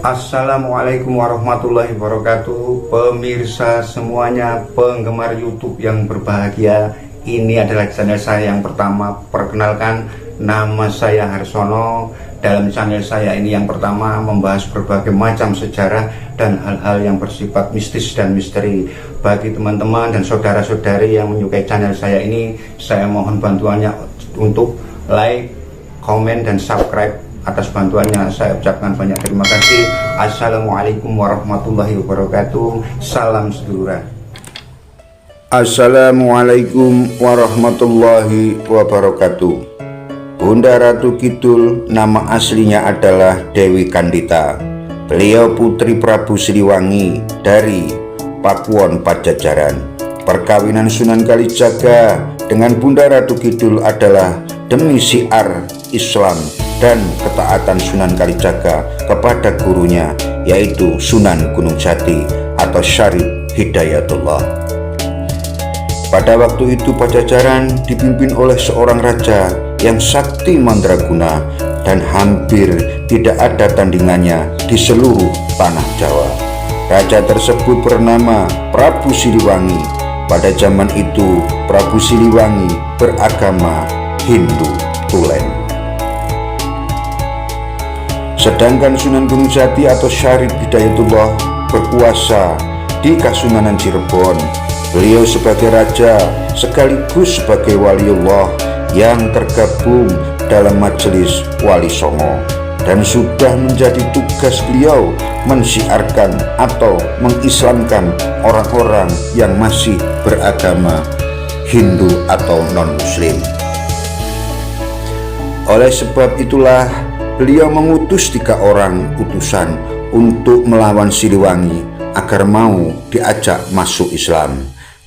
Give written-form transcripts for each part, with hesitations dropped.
Assalamualaikum warahmatullahi wabarakatuh. Pemirsa semuanya, penggemar YouTube yang berbahagia, ini adalah channel saya yang pertama. Perkenalkan, nama saya Harsono. Dalam channel saya ini yang pertama membahas berbagai macam sejarah dan hal-hal yang bersifat mistis dan misteri. Bagi teman-teman dan saudara-saudari yang menyukai channel saya ini, saya mohon bantuannya untuk like, komen, dan subscribe. Atas bantuannya saya ucapkan banyak terima kasih. Assalamualaikum warahmatullahi wabarakatuh. Salam sedulur. Assalamualaikum warahmatullahi wabarakatuh. Bunda Ratu Kidul nama aslinya adalah Dewi Kandita. Beliau putri Prabu Siliwangi dari Pakuwon Pajajaran. Perkawinan Sunan Kalijaga dengan Bunda Ratu Kidul adalah demi syiar Islam dan ketaatan Sunan Kalijaga kepada gurunya, yaitu Sunan Gunung Jati atau Syarif Hidayatullah. Pada waktu itu Pajajaran dipimpin oleh seorang raja yang sakti mandraguna dan hampir tidak ada tandingannya di seluruh tanah Jawa. Raja tersebut bernama Prabu Siliwangi. Pada zaman itu Prabu Siliwangi beragama Hindu Tulen. Sedangkan Sunan Gunung Jati atau Syarif Hidayatullah berkuasa di Kasunanan Cirebon. Beliau sebagai raja sekaligus sebagai waliullah yang tergabung dalam majelis Wali Songo, dan sudah menjadi tugas beliau mensiarkan atau mengislamkan orang-orang yang masih beragama Hindu atau non-Muslim. Oleh sebab itulah beliau mengutus 3 orang utusan untuk melawan Siliwangi agar mau diajak masuk Islam.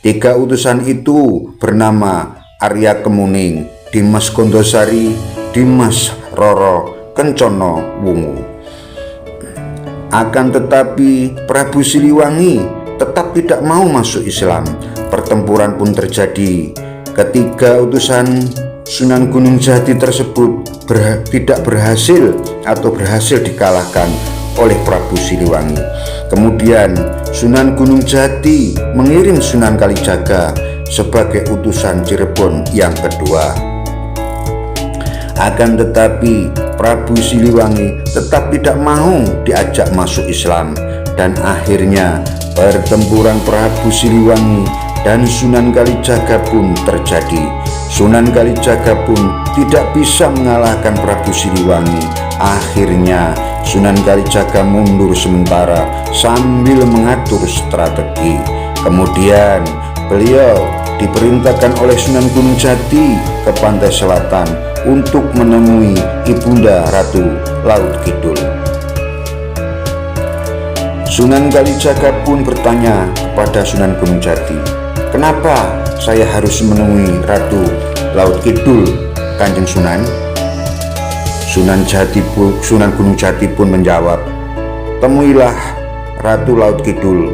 3 utusan itu bernama Arya Kemuning, Dimas Gondosari, Dimas Roro Kencono Wungu. Akan tetapi Prabu Siliwangi tetap tidak mau masuk Islam. Pertempuran pun terjadi. Ketiga utusan Sunan Gunung Jati tersebut tidak berhasil atau berhasil dikalahkan oleh Prabu Siliwangi. Kemudian Sunan Gunung Jati mengirim Sunan Kalijaga sebagai utusan Cirebon yang kedua. Akan tetapi Prabu Siliwangi tetap tidak mau diajak masuk Islam, dan akhirnya pertempuran Prabu Siliwangi dan Sunan Kalijaga pun terjadi. Sunan Kalijaga pun tidak bisa mengalahkan Prabu Siliwangi. Akhirnya Sunan Kalijaga mundur sementara sambil mengatur strategi. Kemudian beliau diperintahkan oleh Sunan Gunung Jati ke pantai selatan untuk menemui Ibunda Ratu Laut Kidul. Sunan Kalijaga pun bertanya kepada Sunan Gunung Jati, "Kenapa saya harus menemui Ratu Laut Kidul, Kanjeng Sunan?" Sunan Gunung Jati pun menjawab, "Temuilah Ratu Laut Kidul,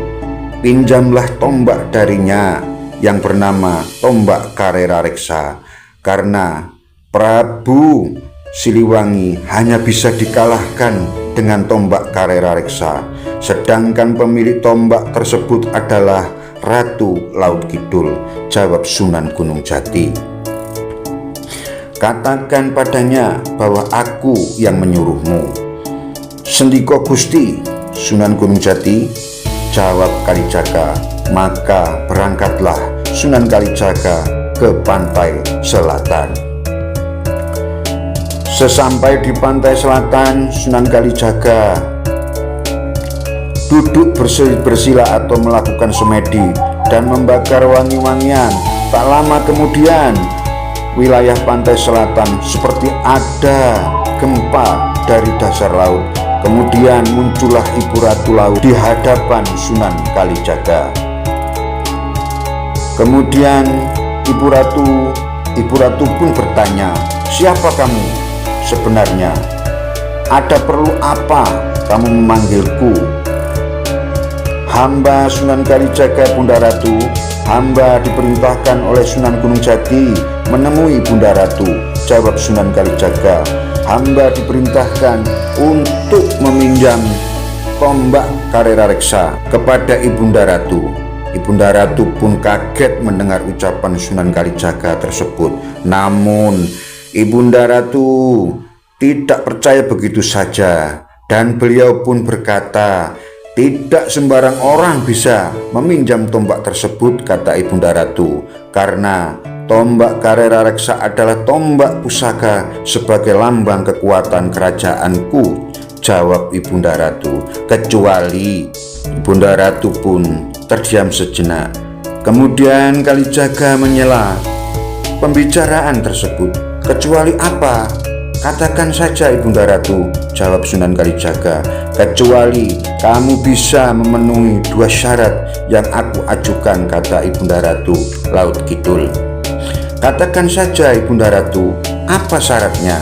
pinjamlah tombak darinya yang bernama tombak Karera Reksa, karena Prabu Siliwangi hanya bisa dikalahkan dengan tombak Karera Reksa, sedangkan pemilik tombak tersebut adalah Ratu Laut Kidul," jawab Sunan Gunung Jati. "Katakan padanya bahwa aku yang menyuruhmu." "Sendika Gusti," Sunan Gunung Jati, jawab Kalijaga. Maka berangkatlah Sunan Kalijaga ke pantai selatan. Sesampai di pantai selatan, Sunan Kalijaga duduk bersila atau melakukan semedi dan membakar wangi-wangian. Tak lama kemudian wilayah pantai selatan seperti ada gempa dari dasar laut. Kemudian muncullah Ibu Ratu Laut di hadapan Sunan Kalijaga. Kemudian Ibu Ratu pun bertanya, "Siapa kamu sebenarnya? Ada perlu apa kamu memanggilku?" "Hamba Sunan Kalijaga, Bunda Ratu. Hamba diperintahkan oleh Sunan Gunung Jati menemui Bunda Ratu," jawab Sunan Kalijaga. "Hamba diperintahkan untuk meminjam tombak Karerareksa kepada Ibunda Ratu. Ibunda Ratu pun kaget mendengar ucapan Sunan Kalijaga tersebut. Namun Ibunda Ratu tidak percaya begitu saja, dan beliau pun berkata, tidak sembarang orang bisa meminjam tombak tersebut, kata Ibunda Ratu, karena tombak Karerareksa adalah tombak pusaka sebagai lambang kekuatan kerajaanku, jawab Ibunda Ratu. Kecuali Ibunda Ratu pun terdiam sejenak. Kemudian Kalijaga menyela pembicaraan tersebut. Kecuali apa? Katakan saja Ibunda Ratu, jawab Sunan Kalijaga. Kecuali kamu bisa memenuhi 2 syarat yang aku ajukan, kata Ibunda Ratu Laut Kidul. Katakan saja Ibunda Ratu, apa syaratnya?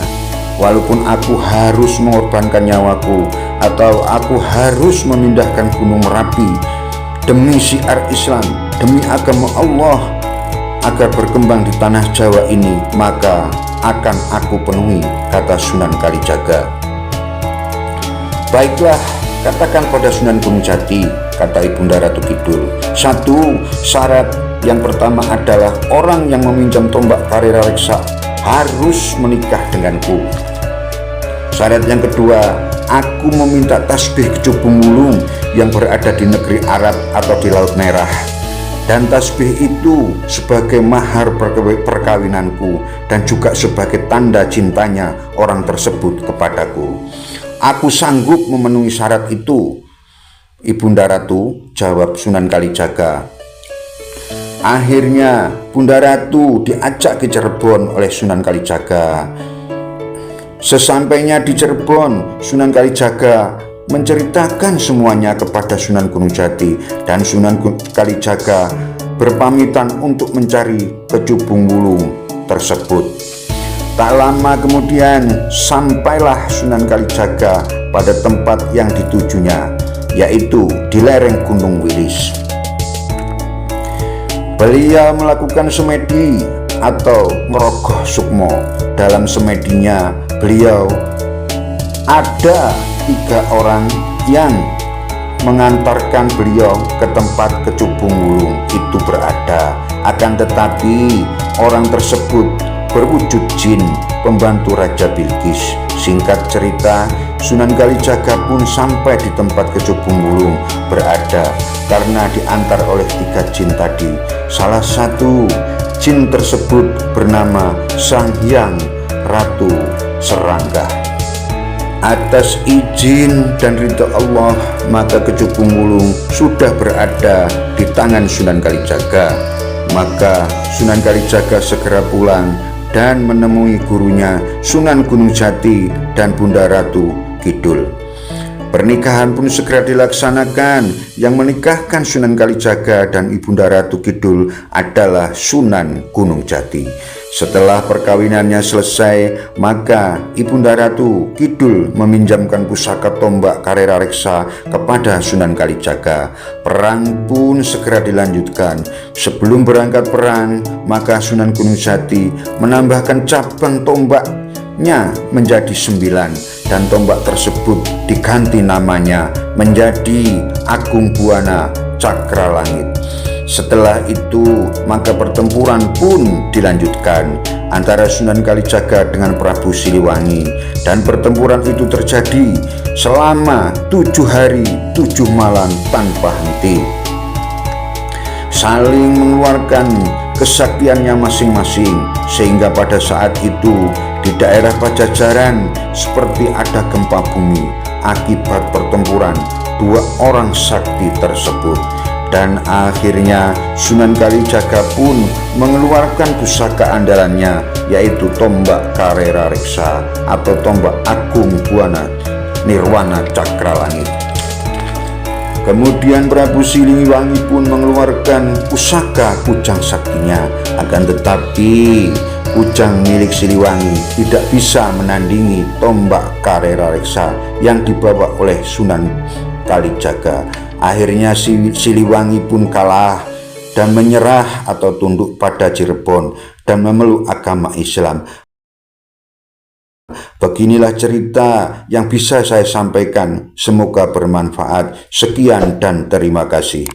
Walaupun aku harus mengorbankan nyawaku, atau aku harus memindahkan Gunung Merapi demi syiar Islam, demi agama Allah agar berkembang di tanah Jawa ini, maka akan aku penuhi, kata Sunan Kalijaga. Baiklah, katakan pada Sunan Gunung Jati, kata Ibunda Ratu Kidul. 1 syarat yang pertama adalah orang yang meminjam tombak Karerareksa harus menikah denganku. Syarat yang kedua, aku meminta tasbih Kecubung Wulung yang berada di negeri Arab atau di Laut Merah. Dan tasbih itu sebagai mahar perkawinanku dan juga sebagai tanda cintanya orang tersebut kepadaku. Aku sanggup memenuhi syarat itu, Ibunda Ratu, jawab Sunan Kalijaga. Akhirnya Bunda Ratu diajak ke Cirebon oleh Sunan Kalijaga. Sesampainya di Cirebon, Sunan Kalijaga menceritakan semuanya kepada Sunan Gunung Jati, dan Sunan Kalijaga berpamitan untuk mencari Kecubung Wulung tersebut. Tak lama kemudian sampailah Sunan Kalijaga pada tempat yang ditujunya, yaitu di lereng Gunung Wilis. Beliau melakukan semedi atau ngerogoh sukmo. Dalam semedinya beliau ada 3 orang yang mengantarkan beliau ke tempat Kecubung Wulung itu berada. Akan tetapi orang tersebut berwujud jin, pembantu Raja Bilqis. Singkat cerita, Sunan Kalijaga pun sampai di tempat Kecubung Wulung berada karena diantar oleh 3 jin tadi. Salah satu jin tersebut bernama Sang Hyang Ratu Serangga. Atas izin dan ridha Allah, maka Kecubung Wulung sudah berada di tangan Sunan Kalijaga. Maka Sunan Kalijaga segera pulang dan menemui gurunya Sunan Gunung Jati dan Bunda Ratu Kidul. Pernikahan pun segera dilaksanakan. Yang menikahkan Sunan Kalijaga dan Ibunda Ratu Kidul adalah Sunan Gunung Jati. Setelah perkawinannya selesai, maka Ibunda Ratu Kidul meminjamkan pusaka tombak Karerareksa kepada Sunan Kalijaga. Perang pun segera dilanjutkan. Sebelum berangkat perang, maka Sunan Gunung Jati menambahkan cabang tombaknya menjadi 9, dan tombak tersebut diganti namanya menjadi Agung Buana Cakra Langit. Setelah itu, maka pertempuran pun dilanjutkan antara Sunan Kalijaga dengan Prabu Siliwangi, dan pertempuran itu terjadi selama 7 hari 7 malam tanpa henti, saling mengeluarkan kesaktiannya masing-masing, sehingga pada saat itu di daerah Pajajaran seperti ada gempa bumi akibat pertempuran 2 orang sakti tersebut. Dan akhirnya Sunan Kalijaga pun mengeluarkan pusaka andalannya, yaitu tombak Karerareksa atau tombak Agung Buana Nirwana Cakra Langit. Kemudian Prabu Siliwangi pun mengeluarkan pusaka Kujang Saktinya. Akan tetapi kujang milik Siliwangi tidak bisa menandingi tombak Karerareksa yang dibawa oleh Sunan Kalijaga. Akhirnya Siliwangi pun kalah dan menyerah atau tunduk pada Cirebon dan memeluk agama Islam. Beginilah cerita yang bisa saya sampaikan. Semoga bermanfaat. Sekian dan terima kasih.